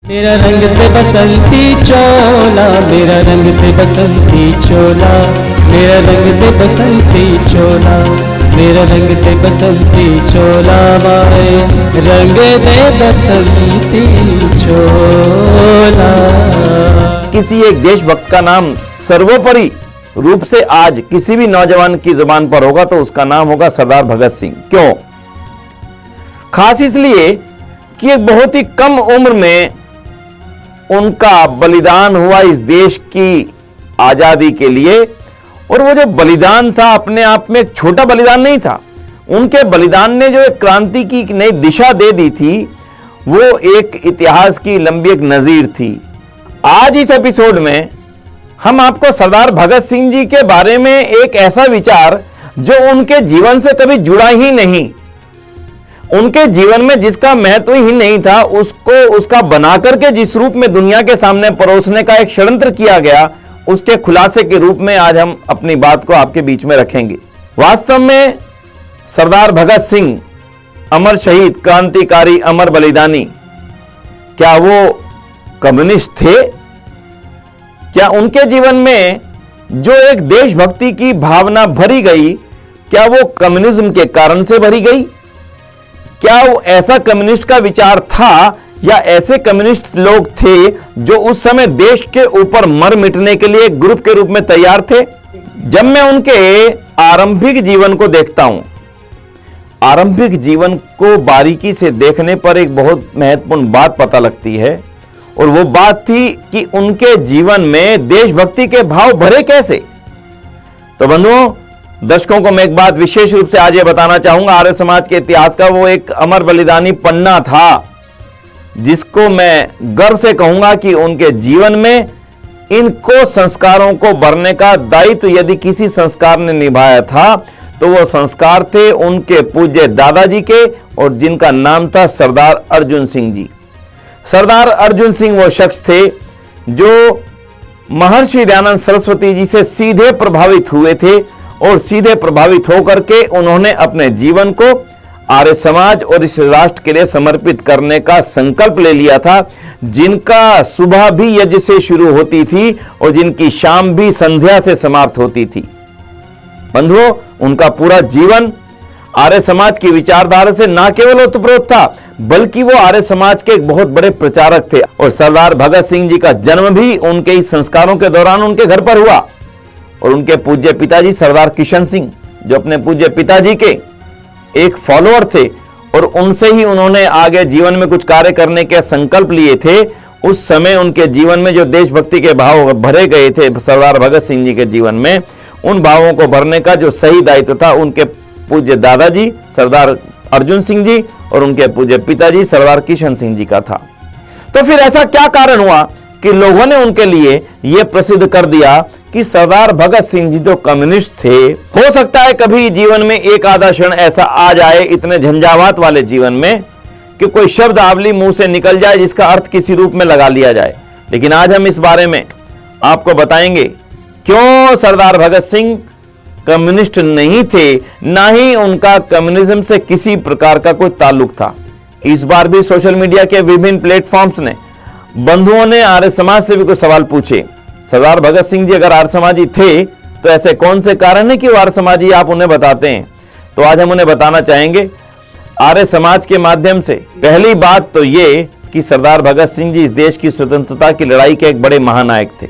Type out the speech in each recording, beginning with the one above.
मेरा रंग ते बसंती चोला, मेरा रंग ते बसंती चोला, मेरा रंग ते बसंती चोला, मेरा रंग ते बसंती चोला, माए रंग दे बसंती चोला। किसी एक देशभक्त का नाम सर्वोपरि रूप से आज किसी भी नौजवान की जुबान पर होगा तो उसका नाम होगा सरदार भगत सिंह। क्यों? खास इसलिए कि एक बहुत ही कम उम्र में उनका बलिदान हुआ इस देश की आजादी के लिए, और वो जो बलिदान था अपने आप में एक छोटा बलिदान नहीं था। उनके बलिदान ने जो एक क्रांति की नई दिशा दे दी थी, वो एक इतिहास की लंबी एक नजीर थी। आज इस एपिसोड में हम आपको सरदार भगत सिंह जी के बारे में एक ऐसा विचार जो उनके जीवन से कभी जुड़ा ही नहीं, उनके जीवन में जिसका महत्व ही नहीं था, उसको उसका बनाकर के जिस रूप में दुनिया के सामने परोसने का एक षड्यंत्र किया गया, उसके खुलासे के रूप में आज हम अपनी बात को आपके बीच में रखेंगे। वास्तव में सरदार भगत सिंह अमर शहीद, क्रांतिकारी, अमर बलिदानी, क्या वो कम्युनिस्ट थे? क्या उनके जीवन में जो एक देशभक्ति की भावना भरी गई, क्या वो कम्युनिज्म के कारण से भरी गई? क्या वो ऐसा कम्युनिस्ट का विचार था, या ऐसे कम्युनिस्ट लोग थे जो उस समय देश के ऊपर मर मिटने के लिए एक ग्रुप के रूप में तैयार थे? जब मैं उनके आरंभिक जीवन को देखता हूं, आरंभिक जीवन को बारीकी से देखने पर एक बहुत महत्वपूर्ण बात पता लगती है, और वो बात थी कि उनके जीवन में देशभक्ति के भाव भरे कैसे। तो बंधुओं, दर्शकों को मैं एक बात विशेष रूप से आज ये बताना चाहूंगा, आर्य समाज के इतिहास का वो एक अमर बलिदानी पन्ना था, जिसको मैं गर्व से कहूंगा कि उनके जीवन में इनको संस्कारों को भरने का दायित्व यदि किसी संस्कार ने निभाया था तो वो संस्कार थे उनके पूज्य दादाजी के, और जिनका नाम था सरदार अर्जुन सिंह जी। सरदार अर्जुन सिंह वो शख्स थे जो महर्षि दयानंद सरस्वती जी से सीधे प्रभावित हुए थे, और सीधे प्रभावित होकर के उन्होंने अपने जीवन को आर्य समाज और इस राष्ट्र के लिए समर्पित करने का संकल्प ले लिया था, जिनका सुबह भी यज्ञ से शुरू होती थी और जिनकी शाम भी संध्या से समाप्त होती थी। बंधुओं, उनका पूरा जीवन आर्य समाज की विचारधारा से न केवल ओतप्रोत था, बल्कि वो आर्य समाज के एक बहुत बड़े प्रचारक थे। और सरदार भगत सिंह जी का जन्म भी उनके इस संस्कारों के दौरान उनके घर पर हुआ, और उनके पूज्य पिताजी सरदार किशन सिंह, जो अपने पूज्य पिताजी के एक फॉलोअर थे और उनसे ही उन्होंने आगे जीवन में कुछ कार्य करने के संकल्प लिए थे, उस समय उनके जीवन में जो देशभक्ति के भाव भरे गए थे सरदार भगत सिंह जी के जीवन में, उन भावों को भरने का जो सही दायित्व था उनके पूज्य दादाजी सरदार अर्जुन सिंह जी और उनके पूज्य पिताजी सरदार किशन सिंह जी का था। तो फिर ऐसा क्या कारण हुआ कि लोगों ने उनके लिए यह प्रसिद्ध कर दिया कि सरदार भगत सिंह जी तो कम्युनिस्ट थे? हो सकता है कभी जीवन में एक आधा क्षण ऐसा आ जाए, इतने झंझावात वाले जीवन में, कि कोई शब्द आवली मुंह से निकल जाए जिसका अर्थ किसी रूप में लगा लिया जाए। लेकिन आज हम इस बारे में आपको बताएंगे क्यों सरदार भगत सिंह कम्युनिस्ट नहीं थे, ना ही उनका कम्युनिज्म से किसी प्रकार का कोई ताल्लुक था। इस बार भी सोशल मीडिया के विभिन्न प्लेटफॉर्म्स ने, बंधुओं ने आर्य समाज से भी कुछ सवाल पूछे। सरदार भगत सिंह जी अगर आर्य समाजी थे तो ऐसे कौन से कारण है कि वो आर्य समाजी, आप उन्हें बताते हैं? तो आज हम उन्हें बताना चाहेंगे आर्य समाज के माध्यम से। पहली बात तो ये कि सरदार भगत सिंह जी इस देश की स्वतंत्रता की लड़ाई के एक बड़े महानायक थे।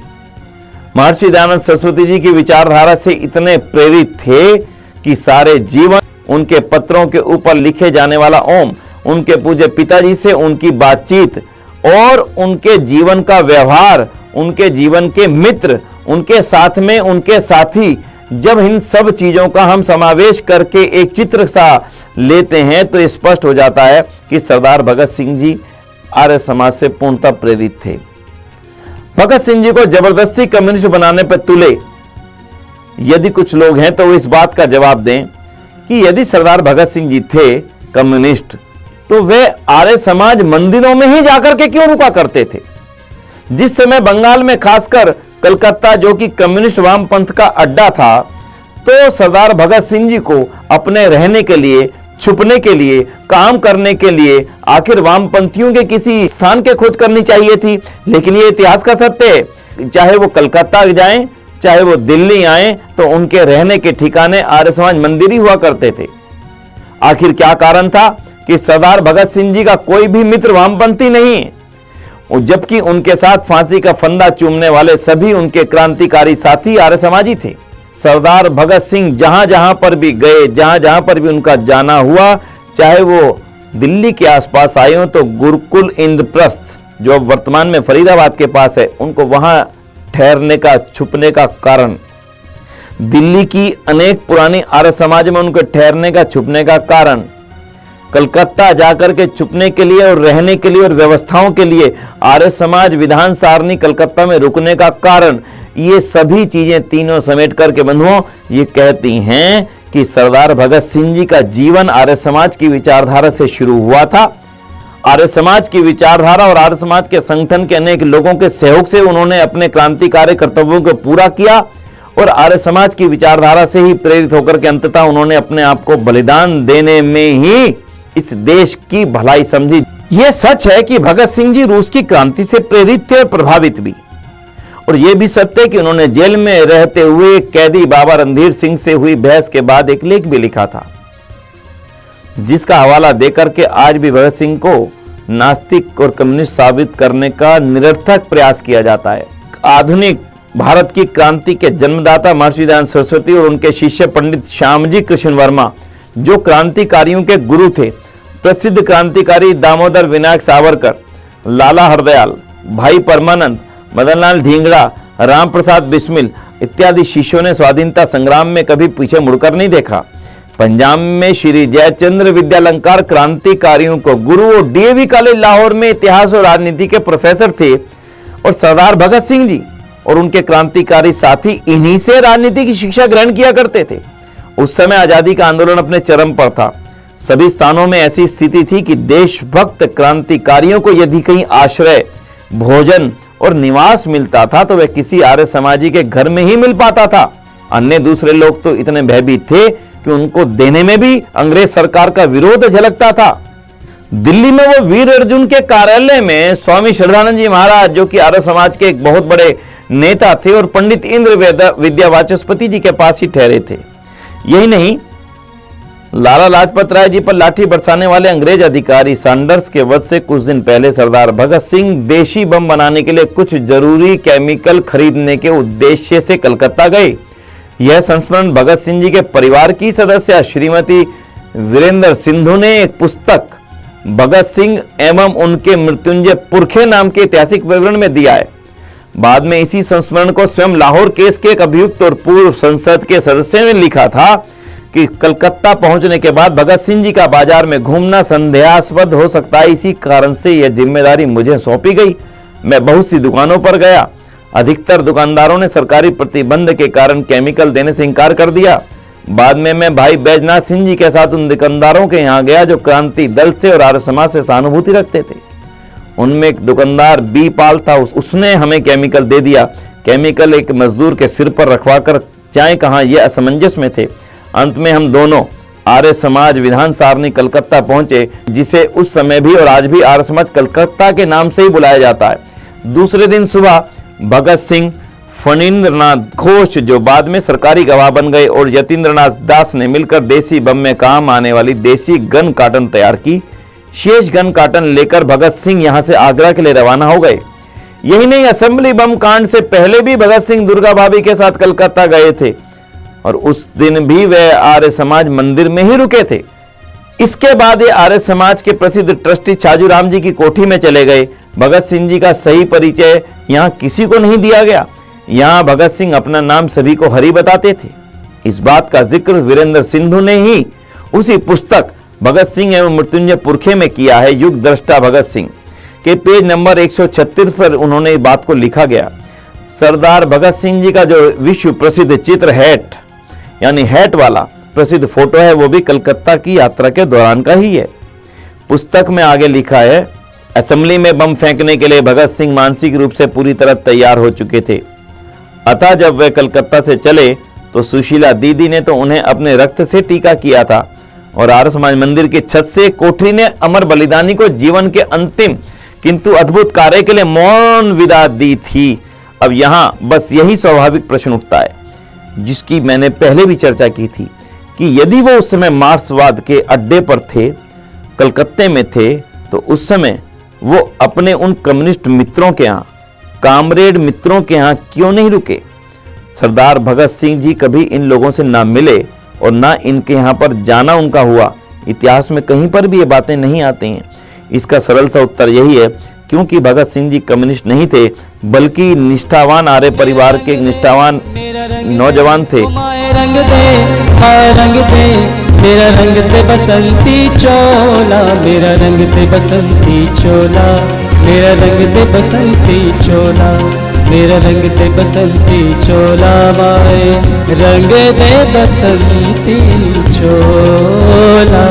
महर्षि दयानंद सरस्वती जी की विचारधारा से इतने प्रेरित थे कि सारे जीवन उनके पत्रों के ऊपर लिखे जाने वाला ओम, उनके पूज्य पिताजी से उनकी बातचीत और उनके जीवन का व्यवहार, उनके जीवन के मित्र, उनके साथ में उनके साथी, जब इन सब चीजों का हम समावेश करके एक चित्र सा लेते हैं तो स्पष्ट हो जाता है कि सरदार भगत सिंह जी आर्य समाज से पूर्णतः प्रेरित थे। भगत सिंह जी को जबरदस्ती कम्युनिस्ट बनाने पर तुले यदि कुछ लोग हैं तो वो इस बात का जवाब दें कि यदि सरदार भगत सिंह जी थे कम्युनिस्ट तो वे आर्य समाज मंदिरों में ही जाकर के क्यों रुका करते थे? जिस समय बंगाल में खासकर कलकत्ता, जो कि कम्युनिस्ट वामपंथ का अड्डा था, तो सरदार भगत सिंह जी को अपने रहने के लिए छुपने के लिए, काम करने के लिए आखिर वामपंथियों के किसी स्थान की खोज करनी चाहिए थी। लेकिन ये इतिहास का सत्य है, चाहे वो कलकत्ता जाएं, चाहे वो दिल्ली आए, तो उनके रहने के ठिकाने आर्य समाज मंदिर ही हुआ करते थे। आखिर क्या कारण था कि सरदार भगत सिंह जी का कोई भी मित्र वामपंथी नहीं, जबकि उनके साथ फांसी का फंदा चूमने वाले सभी उनके क्रांतिकारी साथी आर्य समाजी थे। सरदार भगत सिंह जहां जहां पर भी गए, जहां जहां पर भी उनका जाना हुआ, चाहे वो दिल्ली के आसपास आए हो, तो गुरुकुल इंद्रप्रस्थ जो अब वर्तमान में फरीदाबाद के पास है, उनको वहां ठहरने का, छुपने का कारण, दिल्ली की अनेक पुरानी आर्य समाज में उनके ठहरने का, छुपने का कारण, कलकत्ता जाकर के छुपने के लिए और रहने के लिए और व्यवस्थाओं के लिए आर्य समाज विधान सारणी कलकत्ता में रुकने का कारण, ये सभी चीजें तीनों समेट करके बंधुओं ये कहती हैं कि सरदार भगत सिंह जी का जीवन आर्य समाज की विचारधारा से शुरू हुआ था। आर्य समाज की विचारधारा और आर्य समाज के संगठन के अनेक लोगों के सहयोग से उन्होंने अपने क्रांतिकारी कर्तव्यों को पूरा किया और आर्य समाज की विचारधारा से ही प्रेरित होकर के अंततः उन्होंने अपने आप को बलिदान देने में ही इस देश की भलाई समझी। यह सच है कि भगत सिंह जी रूस की क्रांति से प्रेरित थे और प्रभावित भी, और यह भी सत्य है कि उन्होंने जेल में रहते हुए कैदी बाबा रणधीर सिंह से हुई बहस के बाद एक लेख भी लिखा था, जिसका हवाला देकर के आज भी भगत सिंह को नास्तिक और कम्युनिस्ट साबित करने का निरर्थक प्रयास किया जाता है। आधुनिक भारत की क्रांति के जन्मदाता महर्षि दयानंद सरस्वती और उनके शिष्य पंडित श्यामजी कृष्ण वर्मा, जो क्रांतिकारियों के गुरु थे, प्रसिद्ध क्रांतिकारी दामोदर विनायक सावरकर, लाला हरदयाल, भाई परमानंद, मदनलाल ढींगड़ा, राम प्रसाद बिस्मिल इत्यादि शिष्यों ने स्वाधीनता संग्राम में कभी पीछे मुड़कर नहीं देखा। पंजाब में श्री जयचंद्र विद्यालंकार क्रांतिकारियों को गुरु और डीएवी कॉलेज लाहौर में इतिहास और राजनीति के प्रोफेसर थे, और सरदार भगत सिंह जी और उनके क्रांतिकारी साथी इन्हीं से राजनीति की शिक्षा ग्रहण किया करते थे। उस समय आजादी का आंदोलन अपने चरम पर था। सभी स्थानों में ऐसी स्थिति थी कि देशभक्त क्रांतिकारियों को यदि कहीं आश्रय, भोजन और निवास मिलता था तो वह किसी आर्य समाजी के घर में ही मिल पाता था। अन्य दूसरे लोग तो इतने भयभीत थे कि उनको देने में भी अंग्रेज सरकार का विरोध झलकता था। दिल्ली में वो वीर अर्जुन के कार्यालय में स्वामी श्रद्धानंद जी महाराज, जो कि आर्य समाज के एक बहुत बड़े नेता थे, और पंडित इंद्र विद्या वाचस्पति जी के पास ही ठहरे थे। यही नहीं, लाला लाजपत राय जी पर लाठी बरसाने वाले अंग्रेज अधिकारी सैंडर्स के वध से कुछ दिन पहले सरदार भगत सिंह देशी बम बनाने के लिए कुछ जरूरी केमिकल खरीदने के उद्देश्य से कलकत्ता गए। यह संस्मरण भगत सिंह जी के परिवार की सदस्य श्रीमती वीरेंद्र सिंधु ने एक पुस्तक भगत सिंह एवं उनके मृत्युंजय पुरखे नाम के ऐतिहासिक विवरण में दिया है। बाद में इसी संस्मरण को स्वयं लाहौर केस के एक अभियुक्त और पूर्व संसद के सदस्य ने लिखा था कि कलकत्ता पहुंचने के बाद भगत सिंह जी का बाजार में घूमना संदेहास्पद हो सकता है, इसी कारण से यह जिम्मेदारी मुझे सौंपी गई। मैं बहुत सी दुकानों पर गया, अधिकतर दुकानदारों ने सरकारी प्रतिबंध के कारण केमिकल देने से इनकार कर दिया। बाद में मैं भाई बैजनाथ सिंह जी के साथ उन दुकानदारों के यहाँ गया जो क्रांति दल से और आर्य समाज से सहानुभूति रखते थे। उनमें एक दुकानदार बी पाल था, उसने हमें केमिकल दे दिया। केमिकल एक मजदूर के सिर पर रखवा कर जाए कहाँ, ये असमंजस में थे। अंत में हम दोनों आर्य समाज विधान सारणी कलकत्ता पहुंचे, जिसे उस समय भी और आज भी आर्य समाज कलकत्ता के नाम से ही बुलाया जाता है। दूसरे दिन सुबह भगत सिंह, फणींद्रनाथ घोष, जो बाद में सरकारी गवाह बन गए, और यतीन्द्रनाथ दास ने मिलकर देसी बम में काम आने वाली देसी गन कार्टन तैयार की। शेष गन कार्टन लेकर भगत सिंह यहां से आगरा के लिए रवाना हो गए। यही नहीं, असेंबली बम कांड से पहले भी भगत सिंह दुर्गा भाभी के साथ कलकत्ता गए थे, और उस दिन भी वे आर्य समाज मंदिर में ही रुके थे। इसके बाद ये आर्य समाज के प्रसिद्ध ट्रस्टी छाजूराम जी की कोठी में चले गए। भगत सिंह जी का सही परिचय यहाँ किसी को नहीं दिया गया। यहाँ भगत सिंह अपना नाम सभी को हरि बताते थे। इस बात का जिक्र वीरेंद्र सिंधु ने ही उसी पुस्तक भगत सिंह एवं मृत्युंजय पुरखे में किया है। युग दृष्टा भगत सिंह के पेज नंबर 136 पर उन्होंने इस बात को लिखा गया। सरदार भगत सिंह जी का जो विश्व प्रसिद्ध चित्र हैट, यानी हैट वाला प्रसिद्ध फोटो है, वो भी कलकत्ता की यात्रा के दौरान का ही है। पुस्तक में आगे लिखा है, असेंबली में बम फेंकने के लिए भगत सिंह मानसिक रूप से पूरी तरह तैयार हो चुके थे। अतः जब वे कलकत्ता से चले तो सुशीला दीदी ने तो उन्हें अपने रक्त से टीका किया था, और आर्य समाज मंदिर की छत से कोठरी ने अमर बलिदानी को जीवन के अंतिम किंतु अद्भुत कार्य के लिए मौन विदा दी थी। अब यहां बस यही स्वाभाविक प्रश्न उठता है, जिसकी मैंने पहले भी चर्चा की थी, कि यदि वो उस समय मार्क्सवाद के अड्डे पर थे, कलकत्ते में थे, तो उस समय वो अपने उन कम्युनिस्ट मित्रों के यहाँ, कामरेड मित्रों के यहाँ क्यों नहीं रुके? सरदार भगत सिंह जी कभी इन लोगों से ना मिले और ना इनके यहाँ पर जाना उनका हुआ। इतिहास में कहीं पर भी ये बातें नहीं आती हैं। इसका सरल सा उत्तर यही है, क्योंकि भगत सिंह जी कम्युनिस्ट नहीं थे, बल्कि निष्ठावान आर्य परिवार के निष्ठावान नौजवान थे। रंग दे मेरा रंग दे बसंती चोला, मेरा रंग दे बसंती चोला, मेरा रंग दे बसंती चोला, मेरा रंग दे बसंती चोला, माए रंग दे बसंती चोला।